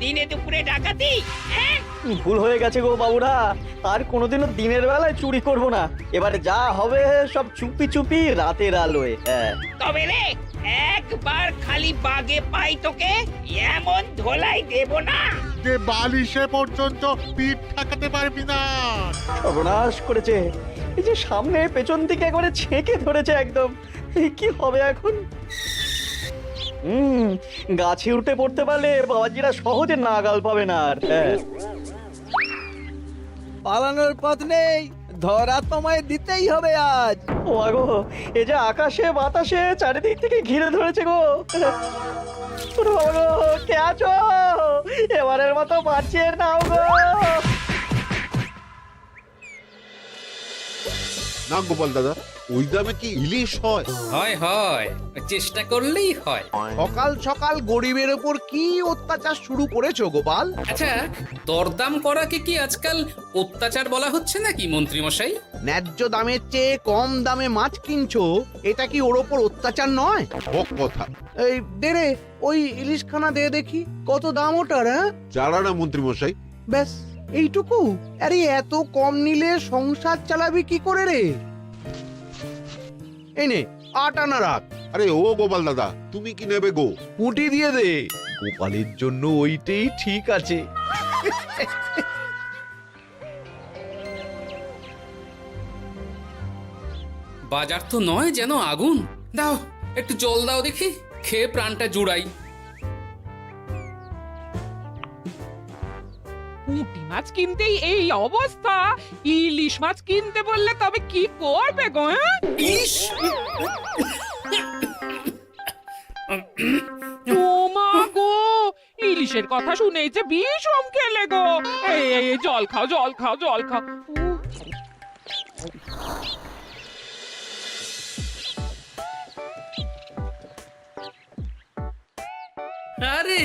দিনে দুপুরে ডাকাতি? হ্যাঁ? ভুল হয়ে গেছে গো বাবুরা, আর কোনোদিনও দিনের বেলায় চুরি করব না। এবারে যা হবে সব চুপি চুপি রাতের আলোয়। হ্যাঁ তবে রে, একবার খালি বাগে পাই তোকে, এমন ধোলাই দেব না। যে বালিশে পর্যন্ত পিঠ ঠেকাতে পারবি না। সর্বনাশ করেছে, এই যে সামনে পেছন দিকে একবারে ছেঁকে ধরেছে একদম। এই কি হবে এখন? গাছে উঠে পড়তে পারলে বাবাজিরা সহজে নাগাল পাবে না আর। হ্যাঁ পালানোর পথ নেই, ধরা তোমায় দিতেই হবে আজ। ও আগো, এ যে আকাশে বাতাসে চারিদিক থেকে ঘিরে ধরেছে গো। ওরে বাবা গো, কে আছো? এবারের মতো বাঁচিয়ে নাও গো। না গোপাল দাদা, ওই দামে কি ইলিশ হয়? হয় হয়, চেষ্টা করলেই হয়। সকাল সকাল গরিবের ওপর কি অত্যাচার শুরু করেছো গোপাল? আচ্ছা, দরদাম করাকে কি আজকাল অত্যাচার বলা হচ্ছে নাকি মন্ত্রী মশাই? ন্যায্য দামের চেয়ে কম দামে মাছ কিনছো, এটা কি ওর ওপর অত্যাচার নয়? হক কথা। এই দে রে, ওই ইলিশখানা দে দেখি, কত দাম ওটার? হ্যাঁ চারা না মন্ত্রী মশাই? ব্যাস এইটুকু? আরে এত কম নিলে সংসার চালাবি কি করে রে? এই নে 8 আনা রাখ। আরে ও গোপাল দাদা, তুমি কি নেবে গো? পুঁটি দিয়ে দে, গোপালের জন্য ওইটাই ঠিক আছে। বাজার তো নয় যেন আগুন। দাও একটু জল দাও দেখি, খেয়ে প্রাণটা জুড়াই। পুঁটি মাছ কিনতেই এই অবস্থা, ইলিশ মাছ কিনতে বললে তবে কি করবে গো? হ্যাঁ? ইস! ও মা গো, ইলিশের কথা শুনেই যে বিষম খেলে গো। এই জল খাও, জল খাও, জল খাও। আরে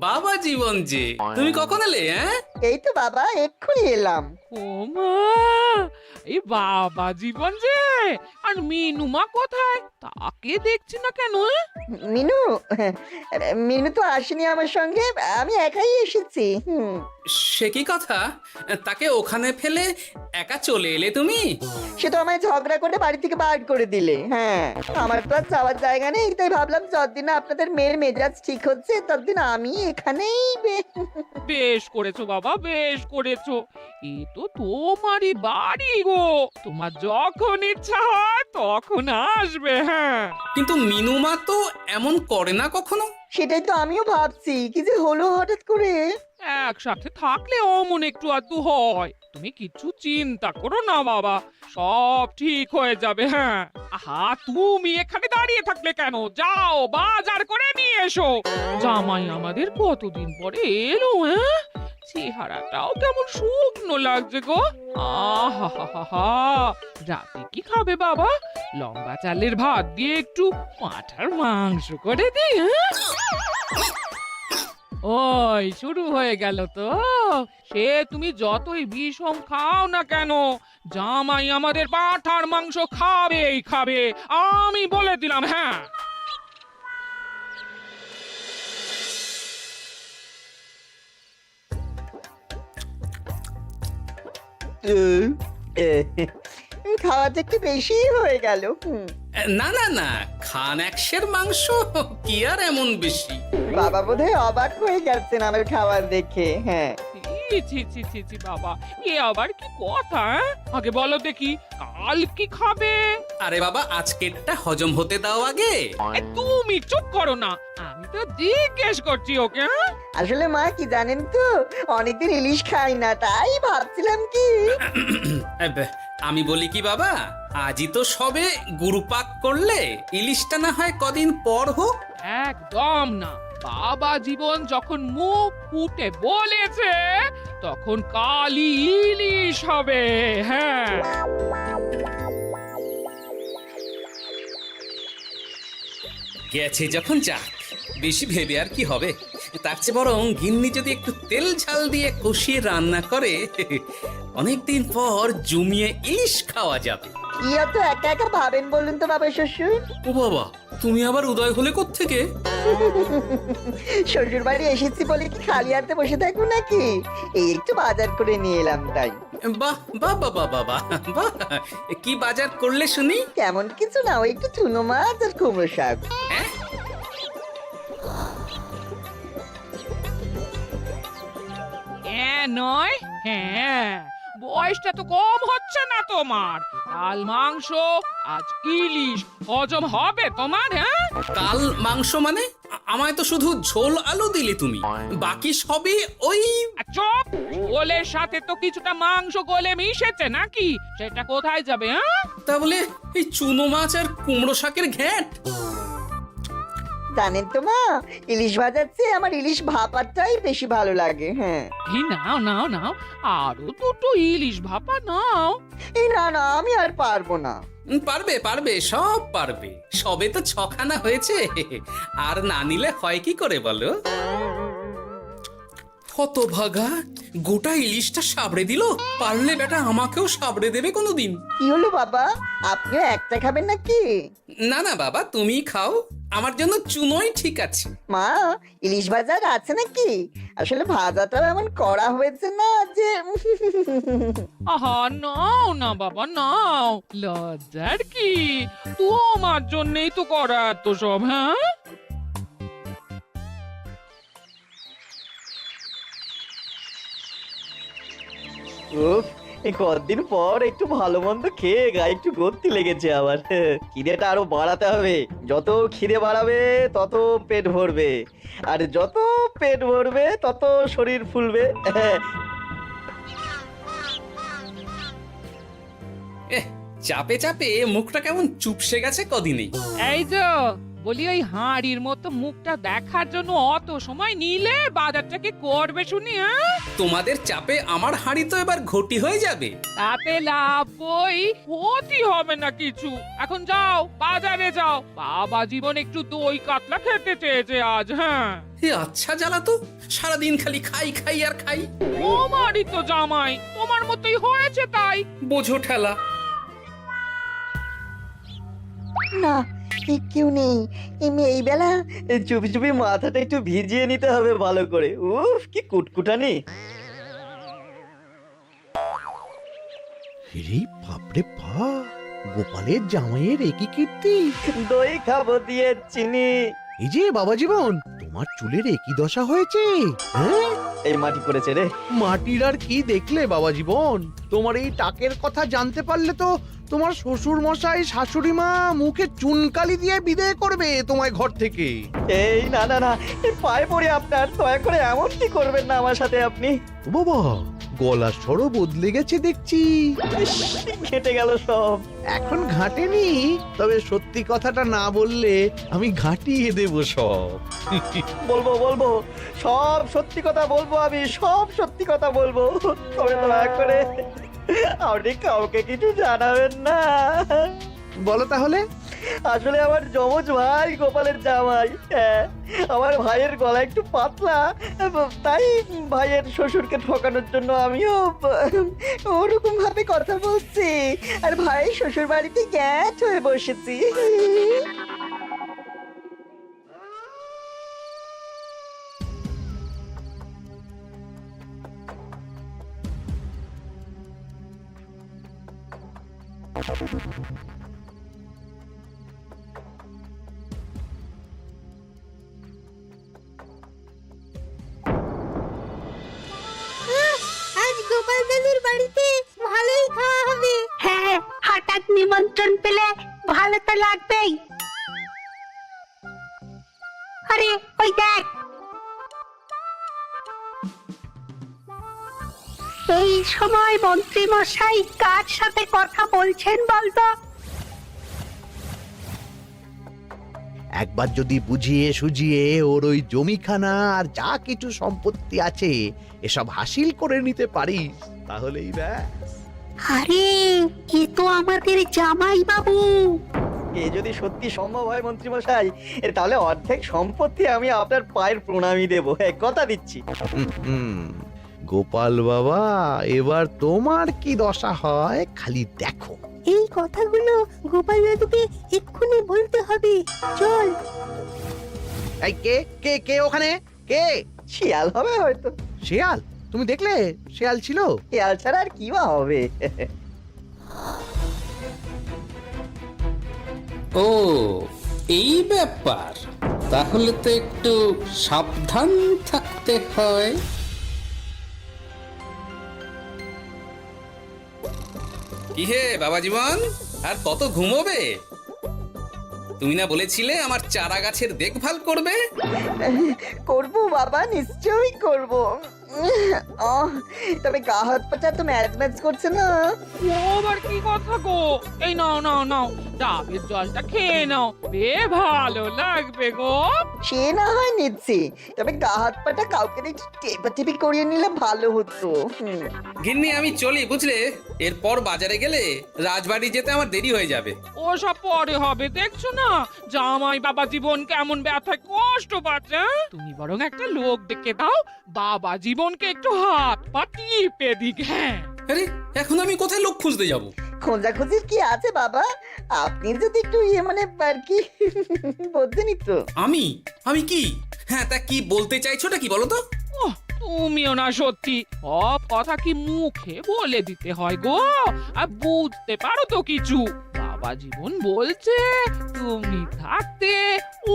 বাবা জীবন যে, তুমি কখন এলে? হ্যাঁ এই তো বাবা এক্ষুনি এলাম। ও মা, এই বাবা জীবন যে, আর মিনুমা কোথায়? তাকে দেখছি না কেন? মিনু মিনু তো আসেনি আমার সঙ্গে, আমি একাই এসেছি। সে কি কথা, তাকে ওখানে ফেলে একা চলে এলে তুমি? সে তো আমায় ঝগড়া করে বাড়ি থেকে বার করে দিলে। হ্যাঁ, আমার তো আর যাওয়ার জায়গা নেই, তাই ভাবলাম যতদিন না আপনাদের মেয়ের মেজাজ ঠিক হচ্ছে ততদিন আমি এখানেই বেশ করেছো বাবা, বেশ করেছো। এ তো তোমারই বাড়ি গো, তোমার যখন ইচ্ছা হয় তখন আসবে। হ্যাঁ, কিন্তু মিনুমা তো এমন করে না কখনো। সেটাই তো আমিও ভাবছি, কি যে হলো হঠাৎ করে। একসাথে থাকলে অমন একটু আধটু হয়। তুমি কিছু চিন্তা করো না বাবা, সব ঠিক হয়ে যাবে। হ্যাঁ, আহা তুমি এখানে দাঁড়িয়ে থাকলে কেন? যাও বাজার করে নিয়ে এসো। জামাই আমাদের কতদিন পরে এলো। হ্যাঁ, চেহারাটাও কেমন শুকনো লাগছে গো। আহা হা হা হা, রাতে কি খাবে বাবা? লম্বা চালের ভাত দিয়ে একটু পাঁঠার মাংস করে দিই। হ্যাঁ, ওই শুরু হয়ে গেল তো। সে তুমি যতই বিষম খাও না কেন, জামাই আমাদের পাঁঠার মাংস খাবেই খাবে, আমি বলে দিলাম। হ্যাঁ, খাওয়াটা একটু বেশি হয়ে গেল। না না না, খান একশের মাংস কি আর এমন বেশি? বাবা বোধহয় অবাক হয়ে গেছেন আমার খাবার দেখে। হ্যাঁ, ছি ছি ছি ছি ছি বাবা, এ আবার কি কথা? আগে বলো দেখি, কাল কি খাবে? আরে বাবা, আজকেরটা হজম হতে দাও আগে। তুমি চুপ করো না, আমি তো জিজ্ঞেস করছি ওকে। হ্যাঁ, আসলে মা কি জানেন তো, অনেকদিন ইলিশ খাই না, তাই ভাবছিলাম কি। আমি বলি কি বাবা, আজই তো সবে গুরুপাক করলে, ইলিশটা না হয় কদিন পর হোক। একদম না বাবা জীবন, যখন মুখ ফুটে বলেছে তখন কালই ইলিশ হবে। হ্যাঁ, গেছে যখন যাক, বেশি ভেবে আর কি হবে। তার চেয়ে বরং গিন্নি যদি একটু তেল ঝাল দিয়ে কষিয়ে রান্না করে, অনেকদিন পর জমিয়ে ইলিশ খাওয়া যাবে। কি অত একা একা ভাবেন বলুন তো বাবা শ্বশুর? ও বাবা, তুমি আবার উদয় হলে কোত্থেকে? শ্বশুর বাড়ি এসেছি বলে কি খালি হাতে বসে থাকবো নাকি? এই একটু বাজার করে নিয়ে এলাম তাই। বাহ বাহ বাহ বাহ বাহ বাহ, বাহ। কি বাজার করলে শুনি? তেমন কিছু না, ওই একটু চুনো মাছ আর কুমড়ো শাক। হ্যাঁ নয়, হ্যাঁ বয়সটা তো কম হচ্ছে না তোমার। কাল মাংস, আজ ইলিশ, হজম হবে তোমার? হ্যাঁ, কাল মাংস মানে? আমায় তো শুধু ঝোল আলু দিলে তুমি, বাকি সবই ওই। আর চুপ, ওলের সাথে তো কিছুটা মাংস গলে মিশেছে নাকি? সেটা কোথায় যাবে? হ্যাঁ, তা বলে এই চুনো মাছ আর কুমড়ো শাকের ঘ্যাঁট? জানেন তো মা, ইলিশ ভাজার চেয়ে আমার ইলিশ ভাপাটাই বেশি ভালো লাগে। হ্যাঁ, এই নাও নাও নাও, আরো দুটো ইলিশ ভাপা নাও। এই না না, আমি আর পারবো না। পারবে পারবে, সব পারবে। সবে তো 6খানা হয়েছে, আর না নিলে হয় কি করে বলো? হতভাগা, গোটা ইলিশটা সাবড়ে দিল। পারলে বেটা আমাকেও সাবড়ে দেবে কোনোদিন। কি হলো বাবা, আপনিও একটা খাবেন নাকি? না না বাবা, তুমি খাও, আমার জন্য চুনোই ঠিক আছে। মা, ইলিশ ভাজার আছে নাকি? আসলে ভাজাটা এমন করা হয়েছে না যে আহা, নাও না বাবা নাও, লজ্জার কি? তোমার জন্যই তো করা এত সব। হ্যাঁ, উফ, এই কতদিন পর একটু ভালো মন্দ খেয়ে গায়ে একটু গতি লেগেছে আবার। খিদেটা আরো বাড়াতে হবে। যত খিদে বাড়াবে তত পেট ভরবে, আর যত পেট ভরবে তত শরীর ফুলবে। চাপে চাপে মুখটা কেমন চুপসে গেছে কদিনেই। এই তো বলি, ওই হাঁড়ির মতো মুখটা দেখার জন্য অত সময় নিলে বাজারটা কি করবে শুনি? হ্যাঁ, তোমাদের চাপে আমার হাঁড়ি তো এবার ঘটি হয়ে যাবে। তাতে লাভ কই, ক্ষতি হবে না কিছু। এখন যাও, বাজারে যাও। বাবা জীবন একটু দই কাতলা খেতে চেয়েছে আজ। হ্যাঁ, এ আচ্ছা জ্বালা তো, সারাদিন খালি খাই খাই আর খাই। তোমারই তো জামাই, তোমার মতোই হয়েছে তাই। বোঝো ঠেলা। না, কেউ নেই এই বেলা। চুপি চুপি মাথাটা একটু ভিজিয়ে নিতে হবে ভালো করে। উফ, কি কুটকুটানি। রে বাপরে বাপ, গোপালের জামাইয়ের একই কীর্তি। দই খাবো দিয়ে চিনি। এই যে বাবা জীবন, তোমার চুলের একই দশা হয়েছে। হ্যাঁ, এই মাটি করেছে রে। মাটির আর কি দেখলে বাবা জীবন? তোমার এই টাকের কথা জানতে পারলে তো তোমার শ্বশুর মশাই শাশুড়ি মা মুখে চুনকালি দিয়ে বিদায় করবে তোমায় ঘর থেকে। এই না না না, এই পায়ে পড়ে আপনার, দয়া করে এমন কি করবেন না আমার সাথে আপনি। ও বাবা, গলার স্বরও বদলে গেছে দেখছি। ইস, ঘেঁটে গেল সব। এখন ঘাটেনি, তবে সত্যি কথাটা না বললে আমি ঘাটিয়ে দেব সব। বলবো বলবো, সব সত্যি কথা বলবো, আমি সব সত্যি কথা বলবো। তবে দয়া করে আপনি কাউকে কিছু জানাবেন না। বলো তাহলে। আসলে আমার যমজ ভাই গোপালের জামাই, হ্যাঁ, আমার ভাইয়ের গলা একটু পাতলা, তাই ভাইয়ের শ্বশুরকে ঠকানোর জন্য আমিও ওরকম ভাবে কথা বলছি, আর ভাই শ্বশুর বাড়িতে গ্যাট হয়ে বসেছি। আজ গোপাল দাদুর বাড়িতে ভালোই খাওয়া হবে। হ্যাঁ, হঠাৎ নিমন্ত্রণ পেলে ভালো তো লাগবেই। আরে ওই দেখ, এই সময় মন্ত্রী মশাই কার সাথে কথা বলছেন বলতো? একবার যদি বুঝিয়ে সুঝিয়ে ওর ওই জমিখানা আর যা কিছু সম্পত্তি আছে এসব হাসিল করে নিতে পারিস, তাহলেই ব্যাস। আরে এ তো আমাদের জামাই বাবু। এ যদি সত্যি সম্ভব হয় মন্ত্রী মশাই, তাহলে অর্ধেক সম্পত্তি আমি আপনার পায়ের প্রণামী দেবো, কথা দিচ্ছি। গোপাল বাবা, এবার তোমার কি দশা হয় খালি দেখো। এই কথাগুলো গোপাল দাদুকে এক্ষুনি বলতে হবে। চল। এই কে কে কে ওখানে? কে? শিয়াল হবে হয়তো। শেয়াল? তুমি দেখলে শেয়াল ছিল? শিয়াল ছাড়া আর কি বা হবে? ও এই ব্যাপার, তাহলে তো একটু সাবধান থাকতে হয়। কি হে বাবা জীবন, আর কত ঘুমোবে? তুমি না বলেছিলে আমার চারা গাছের দেখভাল করবে? করব বাবা, নিশ্চয়ই করব। তবে গা হাত পাটা তো ম্যাচ ম্যাচ করছে না। ও আবার কি কথা গো? এই নাও নাও নাও, ডাবের জলটা খেয়ে নাও, বে ভালো লাগবে গো। সে না হয় নিচ্ছি, তবে গা হাত পাটা কাউকে একটু টেপাটেপি করিয়ে নিলে ভালো হতো। গিন্নি আমি চলি বুঝলে, এরপর বাজারে গেলে রাজবাড়ি যেতে আমার দেরি হয়ে যাবে। ও সব পরে হবে, দেখছো না জামাই বাবা জীবন কেমন ব্যথায় কষ্ট পাচ্ছে। তুমি বরং একটা লোক ডেকে দাও, বাবা জীবনকে একটু হাত পা টিপে দিক। হ্যাঁ, আরে এখন আমি কোথায় লোক খুঁজতে যাব? খোঁজাখুঁজির কি আছে বাবা, আপনি যদি একটু মানে আর কি বলতেনই তো। আমি আমি কি? হ্যাঁ তা কি বলতে চাইছোটা কি বলো তো? ওহ, তুমিও না সত্যি, সব কথা কি মুখে বলে দিতে হয় গো? আর বুঝতে পারো তো কিছু? বাবা জীবন বলছে তুমি থাকতে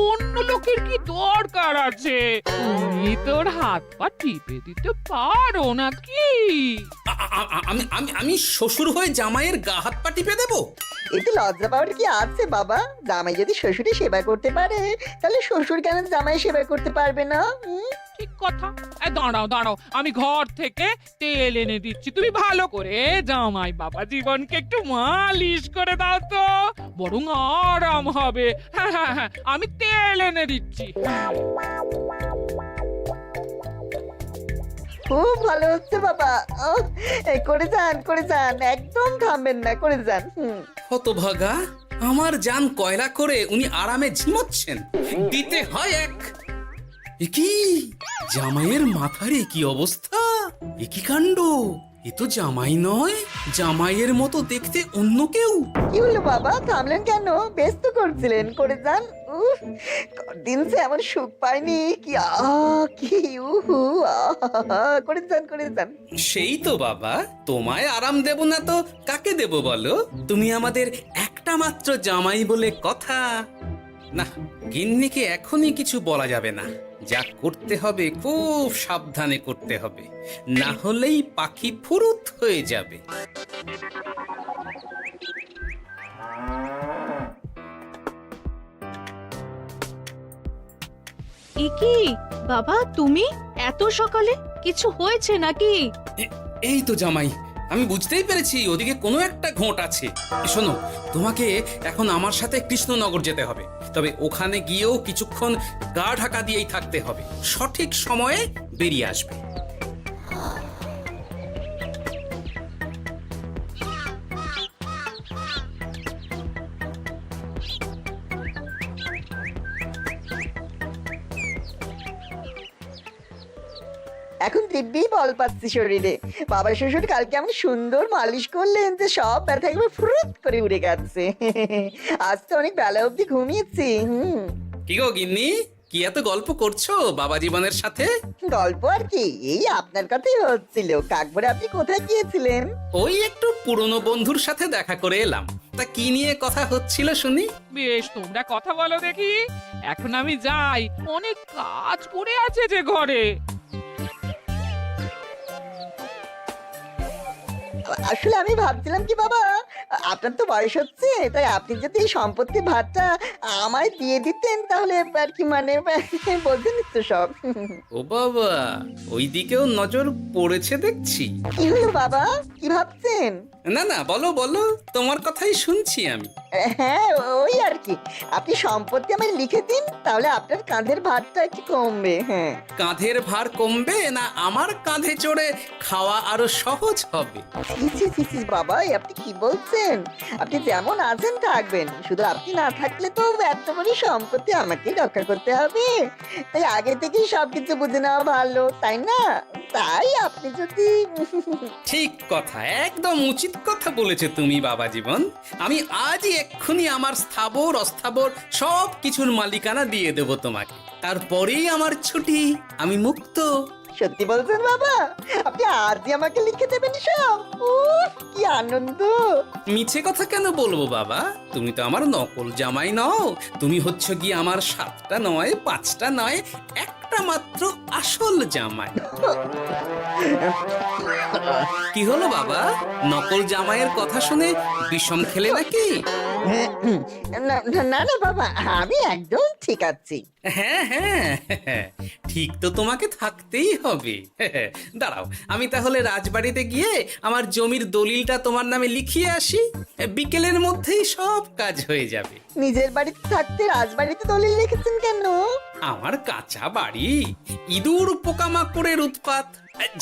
অন্য লোকের কি দরকার আছে? তুমি তোর হাত পা টিপে দিতে পারো নাকি? আমি আমি আমি শ্বশুর হয়ে জামাইয়ের গা হাত পা টিপে দেবো? এতে লজ্জা পাওয়ার কি আছে বাবা? জামাই যদি শ্বশুরের সেবা করতে পারে, তাহলে শ্বশুর কেন জামাই সেবা করতে পারবে না? ঠিক কথা। দাঁড়াও দাঁড়াও, আমি ঘর থেকে তেল এনে দিচ্ছি, তুমি ভালো করে জামাই বাবা জীবনকে একটু মালিশ করে দাও তো, বরং আরাম হবে। হ্যাঁ হ্যাঁ হ্যাঁ, আমি তেল এনে দিচ্ছি। খুব ভালো হচ্ছে বাবা। এই করে যান, একদম থামবেন না, করে যান। হতভাগা, আমার জান কয়লা করে উনি আরামে ঝিমোচ্ছেন, দিতে হয় এক। এ কি জামাইয়ের মাথার কি অবস্থা? এ কি কাণ্ড! এ তো জামাই নয়, জামাইয়ের মতো দেখতে অন্য কেউ। কি হলো বাবা, থামলেন কেন? ব্যস্ত করছিলেন, করে যান। দিন সে এমন সুখ পাইনি। কি কি উহু, করে যান। সেই তো বাবা, তোমায় আরাম দেব না তো কাকে দেব বলো? তুমি আমাদের একটা মাত্র জামাই বলে কথা। না, গিন্নিকে এখনই কিছু বলা যাবে না। যা করতে হবে খুব সাবধানে করতে হবে, না হলেই পাখি ফুরুত হয়ে যাবে। কি বাবা, তুমি এত সকালে? কিছু হয়েছে নাকি? এই তো জামাই, আমি বুঝতেই পেরেছি ওদিকে কোনো একটা ঘোট আছে। শোনো, তোমাকে এখন আমার সাথে কৃষ্ণনগর যেতে হবে, তবে ওখানে গিয়েও কিছুক্ষণ গা ঢাকা দিয়েই থাকতে হবে, সঠিক সময়ে বেরিয়ে আসবে। এখন দিব্যি বল পাচ্ছি শরীরে। বাবার শ্বশুর কালকে এমন সুন্দর মালিশ করলেন যে সব ব্যথা একবার ফুরুত করে উড়ে গেছে। আজ তো অনেক বেলা অবধি ঘুমিয়েছি। কি গো গিন্নি, কি এত গল্প করছো বাবা জীবনের সাথে? গল্প আর কি, এই আপনার কথাই হচ্ছিল। কাকভরে আপনি কোথায় গিয়েছিলেন? ওই একটু পুরনো বন্ধুর সাথে দেখা করে এলাম। তা কি নিয়ে কথা হচ্ছিল শুনি? বেশ, তোমরা কথা বলো দেখি, এখন আমি যাই, অনেক কাজ পড়ে আছে যে ঘরে। আসলে আমি ভাবছিলাম কি বাবা, আপনার তো বয়স হচ্ছে, তাই আপনি যদি এই সম্পত্তির ভাগটা আমায় দিয়ে দিতেন তাহলে আর কি, মানে বোঝেন তো সব। ও বাবা, ওই দিকেও নজর পড়েছে দেখছি। কি হলো বাবা, কি ভাবছেন? না না, বলো বলো, তোমার কথাই শুনছি আমি। হ্যাঁ, ওই আর কি, আপনি সম্পত্তি আমায় লিখে দিন, তাহলে আপনার কাঁধের ভারটা একটু কমবে। হ্যাঁ, কাঁধের ভার কমবে না আমার কাঁধে চড়ে খাওয়া আরো সহজ হবে? বাবা, আপনি কি বলছেন? আপনি যেমন আছেন থাকবেন, শুধু আপনি না থাকলে তো এত বড় সম্পত্তি আমাকেই রক্ষা করতে হবে। তাই আগে থেকেই সবকিছু বুঝে নেওয়া ভালো, তাই না? তাই আপনি যদি ঠিক কথা, একদম উচিত কথা বলেছো তুমি বাবা জীবন। আমি আজই এক্ষুনি আমার স্থাবর অস্থাবর সব কিছুর মালিকানা দিয়ে দেব তোমাকে, তারপরেই আমার ছুটি, আমি মুক্ত। সত্যি বলছেন বাবা? আপনি আজই আমাকে লিখে দেবেন সব? উফ, কি আনন্দ! মিছে কথা কেন বলবো বাবা? তুমি তো আমার নকল জামাই নও, তুমি হচ্ছে গিয়ে আমার 7টা নয় 5টা নয় একটা মাত্র আসল জামাই। কি হলো বাবা, নকল জামাইয়ের কথা শুনে বিষম খেলে নাকি? না না না না বাবা, আমি একদম ঠিক আছি। হ্যাঁ হ্যাঁ, ঠিক তো তোমাকে থাকতেই হবে। দাঁড়াও, আমি তাহলে রাজবাড়িতে গিয়ে আমার জমির দলিলটা তোমার নামে লিখিয়ে আসি, বিকেলের মধ্যেই সব কাজ হয়ে যাবে। নিজের বাড়িতে থাকতে রাজবাড়িতে দলিল রেখেছেন কেন? আমার কাঁচা বাড়ি, ইঁদুর পোকামাকড়ের উৎপাত।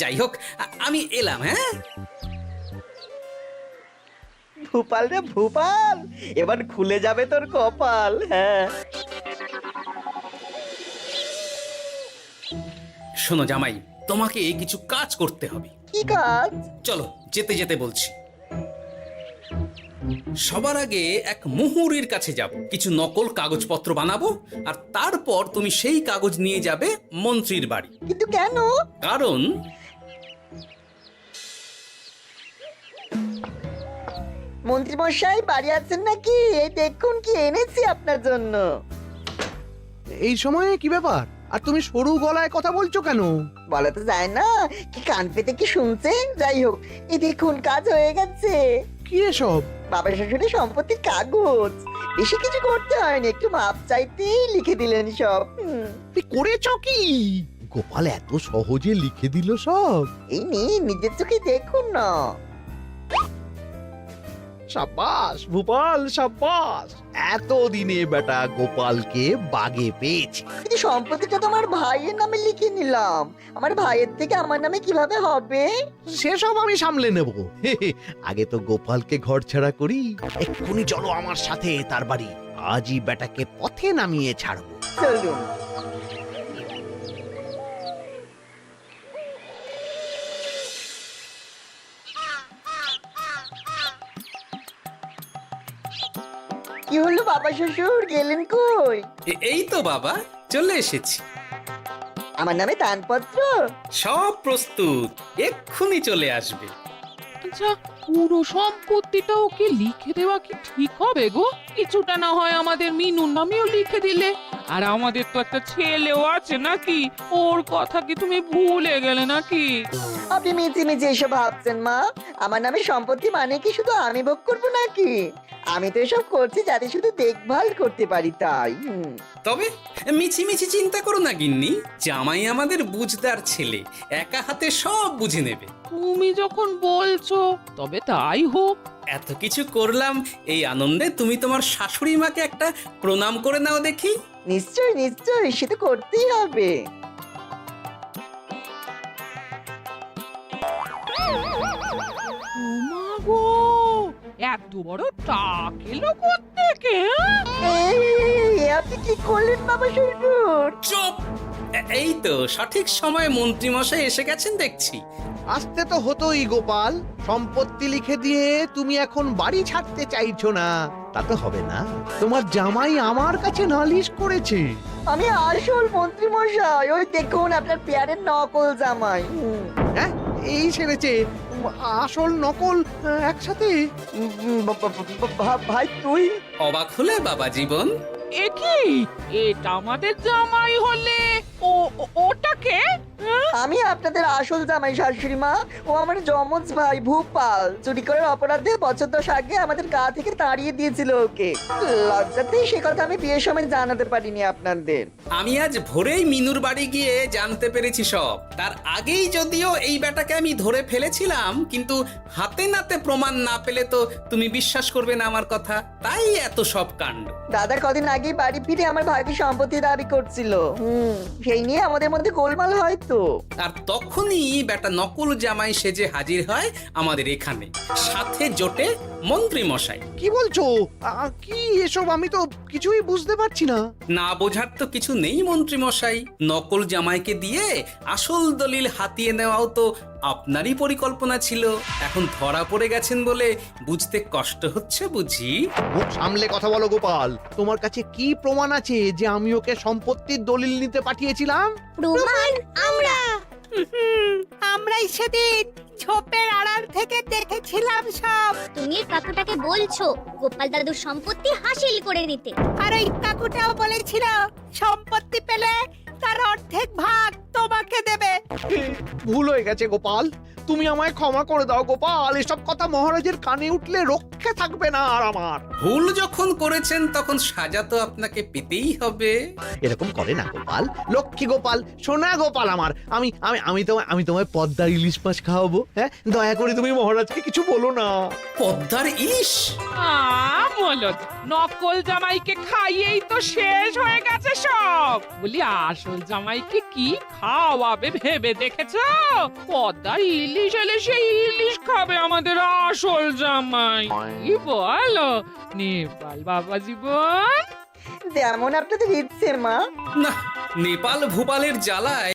যাই হোক, আমি এলাম। হ্যাঁ, ভূপাল রে ভূপাল, এবার খুলে যাবে তোর কপাল। হ্যাঁ, শোনো জামাই, তোমাকে কিছু কাজ করতে হবে। কি কাজ? চলো যেতে যেতে বলছি। সবার আগে এক মুহুরির কাছে যাব, কিছু নকল কাগজপত্র বানাবো, আর তারপর তুমি সেই কাগজ নিয়ে যাবে মন্ত্রীর বাড়ি। কিন্তু কেন? কারণ মন্ত্রী মশাই বাড়ি আছেন নাকি? এই দেখুন কি এনেছি আপনার জন্য। এই সময়ে কি ব্যাপার? আর তুমি সরু গলায় কথা বলছো কেন? বলা তো যায় না, কি কান পেতে কি শুনছেন? যাই হোক, এই দেখুন কাজ হয়ে গেছে। কি এসব? বাবা শ্বশুরের সম্পত্তির কাগজ। বেশি কিছু করতে হয়নি, একটু মাপ চাইতেই লিখে দিলেন সব। তুমি করেছো কি? গোপাল এত সহজে লিখে দিল সব? এই নিয়ে নিজের চোখে দেখুন না। সাব্বাস ভূপাল, সাব্বাস। এতদিনে বেটা গোপালকে বাগে পেয়েছে। কিন্তু সম্পত্তিটা তো আমার ভাইয়ের নামে লিখে নিলাম, আমার ভাইয়ের থেকে আমার নামে কিভাবে হবে? সেসব আমি সামলে নেব। আগে তো গোপালকে ঘর ছাড়া করি। এক্ষুনি চলো আমার সাথে তার বাড়ি, আজই বেটাকে পথে নামিয়ে ছাড়বো। চলুন। কি হলো বাবা শ্বশুর, গেলেন কই? এই তো বাবা চলে এসেছি। আমার নামে দানপত্র? সব প্রস্তুত, এক্ষুনি চলে আসবে। আচ্ছা, পুরো সম্পত্তিটা ওকে লিখে দেওয়া কি ঠিক হবে গো? কিছুটা না হয় আমাদের মিনুর নামেও লিখে দিলে। আর আমাদের তো একটা ছেলেও আছে নাকি? ওর কথা কি তুমি ভুলে গেলে নাকি? আপনি মিছি মিছি এসব ভাবছেন মা? আমার নামে সম্পত্তি মানে কি শুধু আমি ভোগ করবো নাকি? আমি তো এসব করছি যাতে শুধু দেখভাল করতে পারি, তাই। তবে মিছি মিছি চিন্তা করো না গিন্নি, জামাই আমাদের বুঝদার ছেলে, একা হাতে সব বুঝে নেবে। তুমি যখন বলছো তবে তাই হোক। এত কিছু করলাম, এই আনন্দে তুমি তোমার শাশুড়ি মাকে একটা প্রণাম করে নাও দেখি। নিশ্চয় নিশ্চয়, সে তো করতেই হবে। ওমা গো, এত বড় টাক এলো কোত্থেকে? এই, আপনি কি করলেন বাবা শ্বশুর? চুপ! এই তো সঠিক সময়ে মন্ত্রী মশাই এসে গেছেন দেখছি। আসতে তো হতোই গোপাল, সম্পত্তি লিখে দিয়ে তুমি এখন বাড়ি ছাড়তে চাইছো না, তা তো হবে না। তোমার জামাই আমার কাছে নালিশ করেছে। আমি আসল মন্ত্রী মশাই, ওই দেখুন আপনার পেয়ারের নকল জামাই। হ্যাঁ, এই সেরেছে। আসল নকল একসাথে? ভাই তুই? অবাক হলে বাবা জীবন? এ কি, এটা আমাদের জামাই হলে ওটাকে? আমি আপনাদের আসল জামাই শাশুড়ি মা। ও আমার যমজ ভাই ভূপাল। চুরি করার অপরাধে বছর 10 আগে আমাদের গা থেকে তাড়িয়ে দিয়েছিল ওকে। লজ্জাতে সে কথা আমি বিয়ের সময় জানাতে পারিনি আপনাদের। আমি আজ ভোরেই মিনুর বাড়ি গিয়ে জানতে পেরেছি সব। তার আগেই যদিও এই বেটাকে আমি ধরে ফেলেছিলাম, কিন্তু হাতে নাতে প্রমাণ না পেলে তো তুমি বিশ্বাস করবে না আমার কথা, তাই এত সব কাণ্ড। দাদা কদিন আগেই বাড়ি ফিরে আমার ভাইকে সম্পত্তি দাবি করছিল। সে সেই নিয়ে আমাদের মধ্যে গোলমাল হয় তো। আর তখনই বেটা নকল জামাই সেজে হাজির হয় আমাদের এখানে, সাথে জোটে মন্ত্রী মশাই। কি বলছো? কি এসব? আমি তো কিছুই বুঝতে পারছি না। না বোঝার তো কিছু নেই মন্ত্রী মশাই, নকল জামাইকে দিয়ে আসল দলিল হাতিয়ে নেওয়াও তো আপনারই পরিকল্পনা ছিল। এখন ধরা পড়ে গেছেন বলে বুঝতে কষ্ট হচ্ছে বুঝি? মুখ সামলে কথা বলো গোপাল। তোমার কাছে কি প্রমাণ আছে যে আমি ওকে সম্পত্তির দলিল নিতে পাঠিয়েছিলাম? প্রমাণ আমরা আমরাই সেদিন ঝোপের আড়াল থেকে দেখেছিলাম সব। তুমি কাকুটাকে বলছো গোপাল দাদুর সম্পত্তি হাসিল করে নিতে। আর ওই কাকুটাও বলেছিল সম্পত্তি পেলে তার অর্ধেক ভাগ তোমাকে দেবে। ভুল হয়ে গেছে গোপাল, তুমি আমায় ক্ষমা করে দাও গোপাল। এসব কথা মহারাজের কানে উঠলে রক্ষে থাকবে না আর আমার। ভুল যখন করেছেন তখন সাজা তো আপনাকে পেতেই হবে। এরকম করে না গোপাল, লক্ষ্মী গোপাল, সোনা গোপাল আমার। আমি আমি আমি তোমায় পদ্মার ইলিশ মাছ খাওয়াবো। হ্যাঁ, দয়া করে তুমি মহারাজকে কিছু বলো না। পদ্মার ইলিশ? মলদ, নকল জামাইকে খাইয়েই তো শেষ হয়ে গেছে সব। বলি আসল জামাইকে কি খাওয়াবে ভেবে দেখেছো? পদ্মার ইলিশ এলে সেই ইলিশ খাবে আমাদের আসল জামাই। কি বলো নেপাল বাবা জীবন? যেমন আপনাদের ইচ্ছে মা। না, নেপাল ভূপালের জ্বালায়